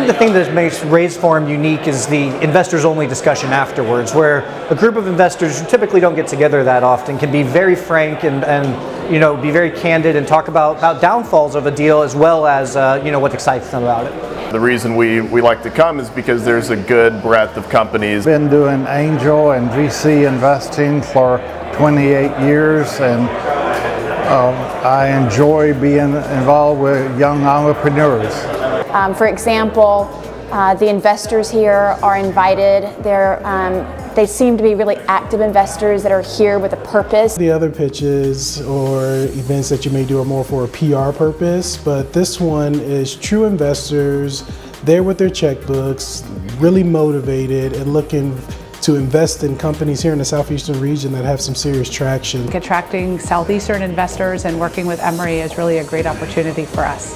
think the thing that makes Raise Forum unique is the investors-only discussion afterwards, where a group of investors who typically don't get together that often can be very frank and be very candid and talk about downfalls of a deal as well as what excites them about it. The reason we like to come is because there's a good breadth of companies. Been doing angel and VC investing for 28 years, and I enjoy being involved with young entrepreneurs. For example, the investors here are invited. They seem to be really active investors that are here with a purpose. The other pitches or events that you may do are more for a PR purpose, but this one is true investors, there with their checkbooks, really motivated and looking to invest in companies here in the southeastern region that have some serious traction. Attracting southeastern investors and working with Emory is really a great opportunity for us.